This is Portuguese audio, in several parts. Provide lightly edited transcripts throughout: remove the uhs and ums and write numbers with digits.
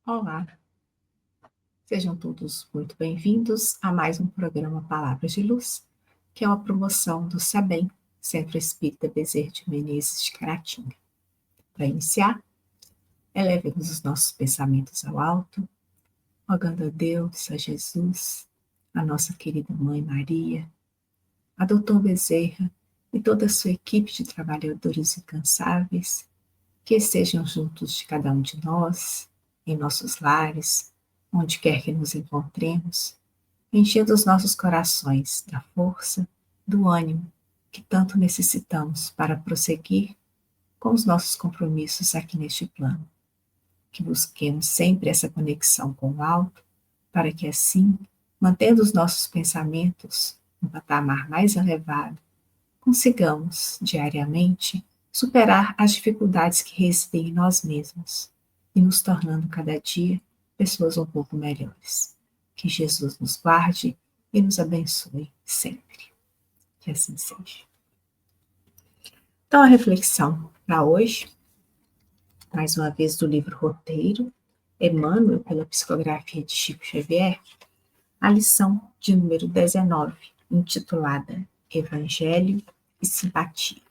Olá, sejam todos muito bem-vindos a mais um programa Palavras de Luz, que é uma promoção do SEBEM, Centro Espírita Bezerra de Menezes de Caratinga. Para iniciar, elevemos os nossos pensamentos ao alto, rogando a Deus, a Jesus, a nossa querida Mãe Maria, a Doutor Bezerra e toda a sua equipe de trabalhadores incansáveis, que estejam juntos de cada um de nós, em nossos lares, onde quer que nos encontremos, enchendo os nossos corações da força, do ânimo que tanto necessitamos para prosseguir com os nossos compromissos aqui neste plano. Que busquemos sempre essa conexão com o alto, para que assim, mantendo os nossos pensamentos no patamar mais elevado, consigamos, diariamente, superar as dificuldades que residem em nós mesmos e nos tornando cada dia pessoas um pouco melhores. Que Jesus nos guarde e nos abençoe sempre. Que assim seja. Então, a reflexão para hoje, mais uma vez do livro Roteiro, Emmanuel, pela psicografia de Chico Xavier, a lição de número 19, intitulada Evangelho e Simpatia.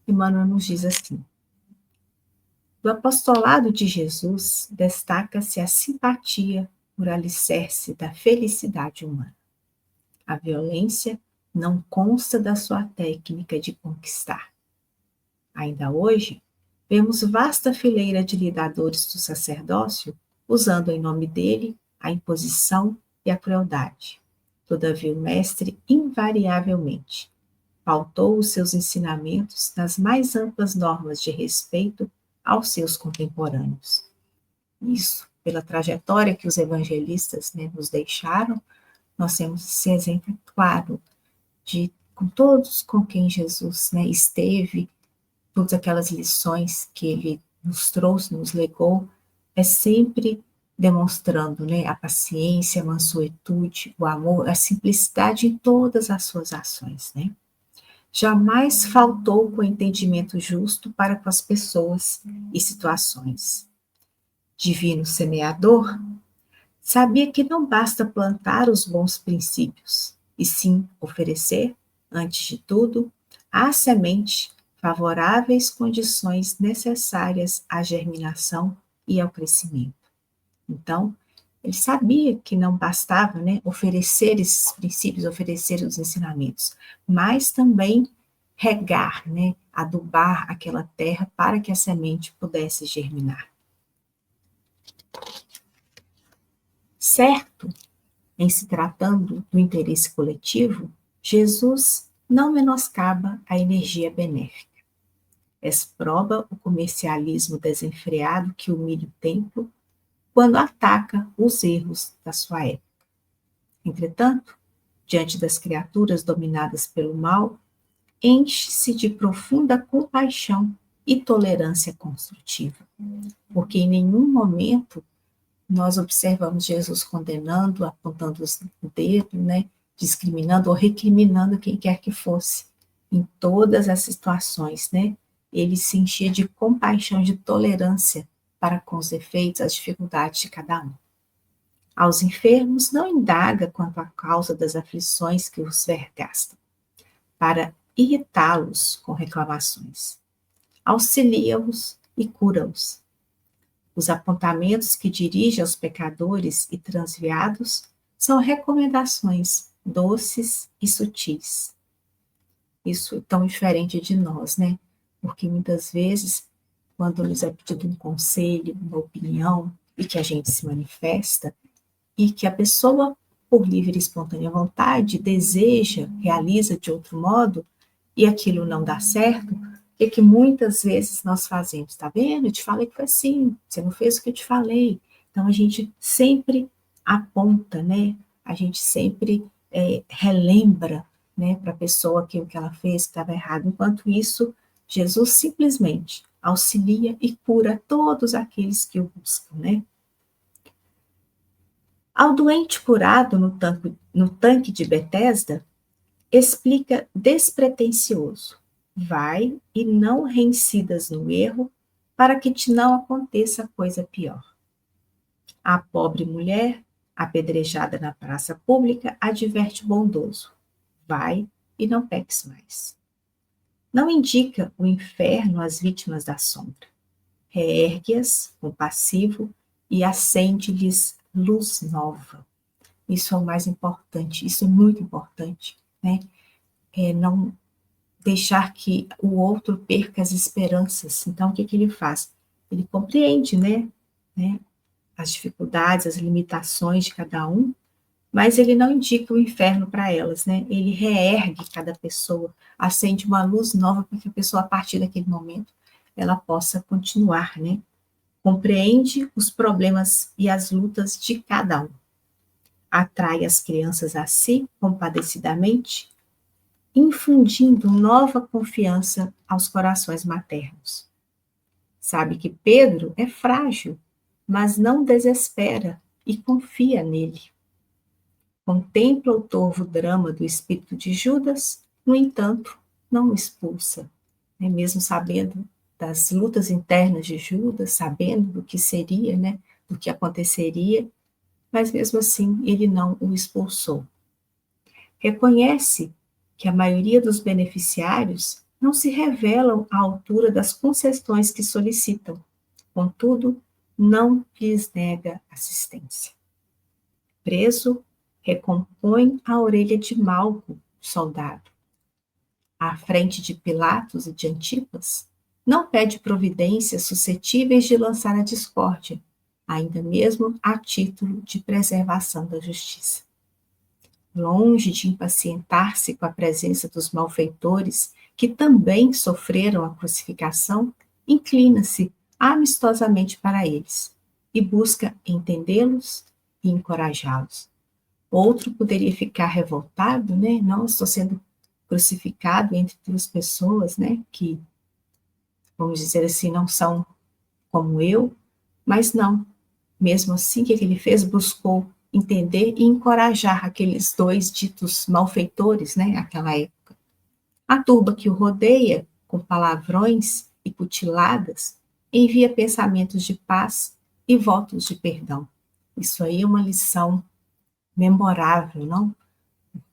Emmanuel nos diz assim: do apostolado de Jesus destaca-se a simpatia por alicerce da felicidade humana. A violência não consta da sua técnica de conquistar. Ainda hoje, vemos vasta fileira de lidadores do sacerdócio usando em nome dele a imposição e a crueldade. Todavia, o Mestre, invariavelmente, pautou os seus ensinamentos nas mais amplas normas de respeito aos seus contemporâneos. Isso, pela trajetória que os evangelistas nos deixaram, nós temos esse exemplo claro de com todos com quem Jesus esteve, todas aquelas lições que ele nos trouxe, nos legou, é sempre demonstrando a paciência, a mansuetude, o amor, a simplicidade em todas as suas ações. Jamais faltou com entendimento justo para com as pessoas e situações. Divino semeador, sabia que não basta plantar os bons princípios, e sim oferecer, antes de tudo, à semente favoráveis condições necessárias à germinação e ao crescimento. Então, ele sabia que não bastava oferecer esses princípios, oferecer os ensinamentos, mas também regar, adubar aquela terra para que a semente pudesse germinar. Certo, em se tratando do interesse coletivo, Jesus não menoscaba a energia benéfica. Exproba o comercialismo desenfreado que humilha o templo quando ataca os erros da sua época. Entretanto, diante das criaturas dominadas pelo mal, enche-se de profunda compaixão e tolerância construtiva, porque em nenhum momento nós observamos Jesus condenando, apontando o dedo, discriminando ou recriminando quem quer que fosse. Em todas as situações, ele se enchia de compaixão, de tolerância para com os efeitos, as dificuldades de cada um. Aos enfermos não indaga quanto à causa das aflições que os vergastam, para irritá-los com reclamações. Auxilia-os e cura-os. Os apontamentos que dirige aos pecadores e transviados são recomendações doces e sutis. Isso é tão diferente de nós, Porque muitas vezes, quando nos é pedido um conselho, uma opinião, e que a gente se manifesta, e que a pessoa, por livre e espontânea vontade, deseja, realiza de outro modo, e aquilo não dá certo, o que muitas vezes nós fazemos? Tá vendo? Eu te falei que foi assim, você não fez o que eu te falei. Então, a gente sempre aponta, A gente sempre relembra, para a pessoa aquilo que ela fez, que estava errado. Enquanto isso, Jesus simplesmente auxilia e cura todos aqueles que o buscam, Ao doente curado no tanque de Betesda, explica despretensioso: vai e não reincidas no erro, para que te não aconteça coisa pior. A pobre mulher, apedrejada na praça pública, adverte o bondoso: vai e não peques mais. Não indica o inferno às vítimas da sombra. Reergue-as, compassivo, e acende-lhes luz nova. Isso é o mais importante, isso é muito importante, né? Não deixar que o outro perca as esperanças. Então, o que ele faz? Ele compreende, né, as dificuldades, as limitações de cada um, mas ele não indica o inferno para elas, né? Ele reergue cada pessoa, acende uma luz nova para que a pessoa, a partir daquele momento, ela possa continuar, né? Compreende os problemas e as lutas de cada um. Atrai as crianças a si, compadecidamente, infundindo nova confiança aos corações maternos. Sabe que Pedro é frágil, mas não desespera e confia nele. Contempla o torvo drama do espírito de Judas, no entanto, não o expulsa, né? Mesmo sabendo das lutas internas de Judas, sabendo do que seria, né? Do que aconteceria, mas mesmo assim ele não o expulsou. Reconhece que a maioria dos beneficiários não se revelam à altura das concessões que solicitam, contudo, não lhes nega assistência. Preso, recompõe a orelha de Malco, soldado. À frente de Pilatos e de Antipas, não pede providências suscetíveis de lançar a discórdia, ainda mesmo a título de preservação da justiça. Longe de impacientar-se com a presença dos malfeitores, que também sofreram a crucificação, inclina-se amistosamente para eles e busca entendê-los e encorajá-los. Outro poderia ficar revoltado, né? Não, estou sendo crucificado entre duas pessoas, né? Que, vamos dizer assim, não são como eu, mas não. Mesmo assim, o que ele fez? Buscou entender e encorajar aqueles dois ditos malfeitores, né? Aquela época. A turba que o rodeia, com palavrões e cutiladas, envia pensamentos de paz e votos de perdão. Isso aí é uma lição memorável, não?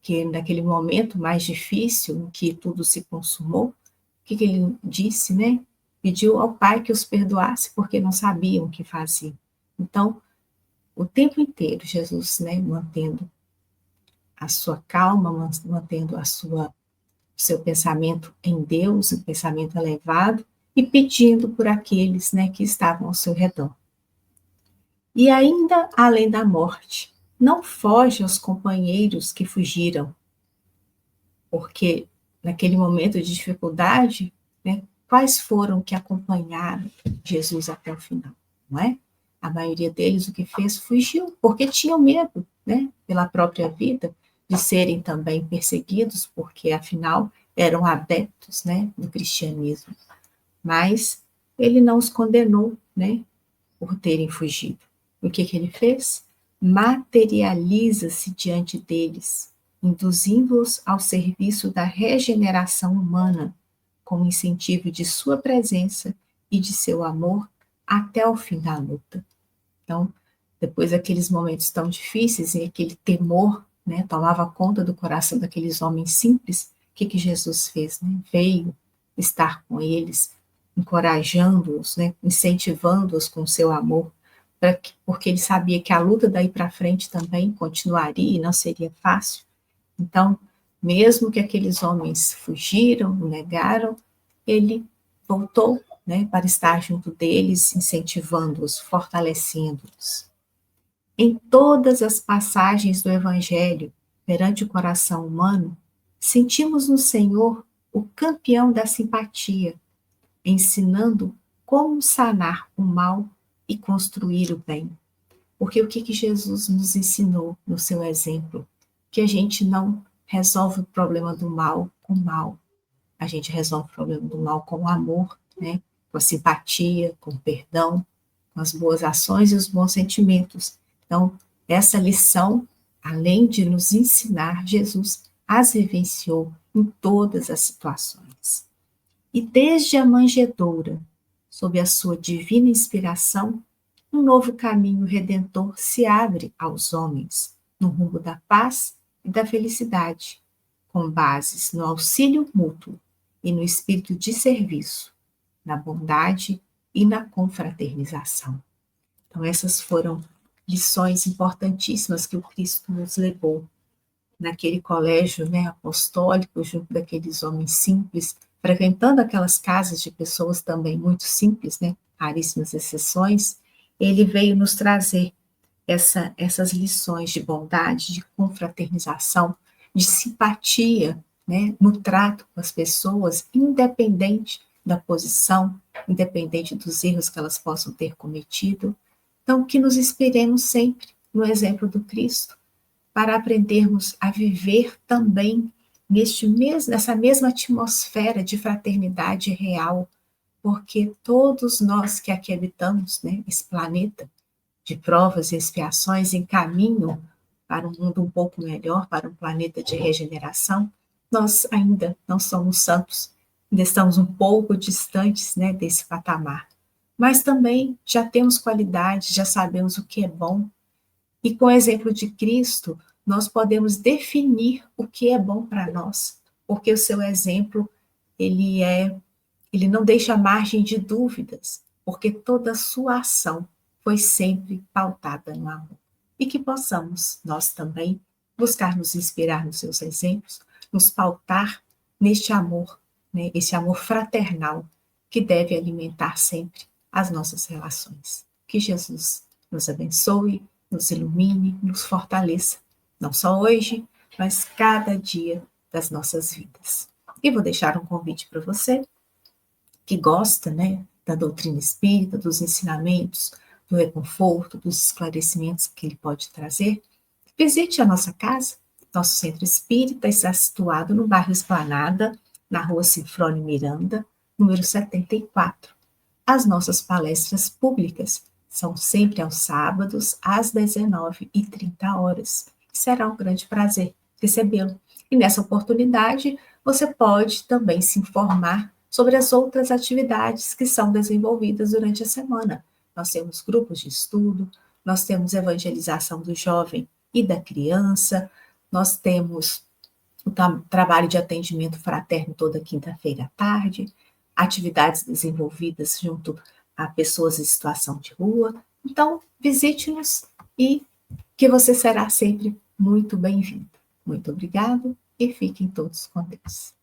Que naquele momento mais difícil, em que tudo se consumou, o que ele disse, né? Pediu ao Pai que os perdoasse, porque não sabiam o que faziam. Então, o tempo inteiro, Jesus, né, mantendo a sua calma, mantendo o seu pensamento em Deus, um pensamento elevado, e pedindo por aqueles, né, que estavam ao seu redor. E ainda além da morte, não foge aos companheiros que fugiram, porque naquele momento de dificuldade, né, quais foram que acompanharam Jesus até o final, não é? A maioria deles o que fez fugiu, porque tinham medo, né, pela própria vida, de serem também perseguidos, porque afinal eram adeptos, né, do cristianismo. Mas ele não os condenou, né, por terem fugido. O que ele fez? Materializa-se diante deles, induzindo-os ao serviço da regeneração humana, com o incentivo de sua presença e de seu amor até o fim da luta. Então, depois daqueles momentos tão difíceis e aquele temor, né, tomava conta do coração daqueles homens simples, o que Jesus fez? Né? Veio estar com eles, encorajando-os, né, incentivando-os com seu amor, porque ele sabia que a luta daí para frente também continuaria e não seria fácil. Então, mesmo que aqueles homens fugiram, negaram, ele voltou, né, para estar junto deles, incentivando-os, fortalecendo-os. Em todas as passagens do Evangelho, perante o coração humano, sentimos no Senhor o campeão da simpatia, ensinando como sanar o mal e construir o bem. Porque o que Jesus nos ensinou no seu exemplo? Que a gente não resolve o problema do mal com mal. A gente resolve o problema do mal com o amor, né? Com a simpatia, com o perdão, com as boas ações e os bons sentimentos. Então, essa lição, além de nos ensinar, Jesus as vivenciou em todas as situações. E desde a manjedoura, sob a sua divina inspiração, um novo caminho redentor se abre aos homens, no rumo da paz e da felicidade, com bases no auxílio mútuo e no espírito de serviço, na bondade e na confraternização. Então, essas foram lições importantíssimas que o Cristo nos levou naquele colégio, né, apostólico, junto daqueles homens simples, frequentando aquelas casas de pessoas também muito simples, né, raríssimas exceções. Ele veio nos trazer essas lições de bondade, de confraternização, de simpatia, né, no trato com as pessoas, independente da posição, independente dos erros que elas possam ter cometido. Então, que nos inspiremos sempre no exemplo do Cristo, para aprendermos a viver também nessa mesma atmosfera de fraternidade real, porque todos nós que aqui habitamos, né, esse planeta, de provas e expiações em caminho para um mundo um pouco melhor, para um planeta de regeneração, nós ainda não somos santos, ainda estamos um pouco distantes, né, desse patamar. Mas também já temos qualidades, já sabemos o que é bom, e com o exemplo de Cristo, nós podemos definir o que é bom para nós, porque o seu exemplo, ele não deixa margem de dúvidas, porque toda a sua ação foi sempre pautada no amor. E que possamos, nós também, buscar nos inspirar nos seus exemplos, nos pautar neste amor, né, esse amor fraternal que deve alimentar sempre as nossas relações. Que Jesus nos abençoe, nos ilumine, nos fortaleça, não só hoje, mas cada dia das nossas vidas. E vou deixar um convite para você que gosta, né, da doutrina espírita, dos ensinamentos, do reconforto, dos esclarecimentos que ele pode trazer. Visite a nossa casa. Nosso centro espírita está situado no bairro Esplanada, na rua Sinfrônio Miranda, número 74. As nossas palestras públicas são sempre aos sábados, às 19h30. Será um grande prazer recebê-lo. E nessa oportunidade, você pode também se informar sobre as outras atividades que são desenvolvidas durante a semana. Nós temos grupos de estudo, nós temos evangelização do jovem e da criança, nós temos o trabalho de atendimento fraterno toda quinta-feira à tarde, atividades desenvolvidas junto a pessoas em situação de rua. Então, visite-nos e que você será sempre muito bem-vindo. Muito obrigado e fiquem todos com Deus.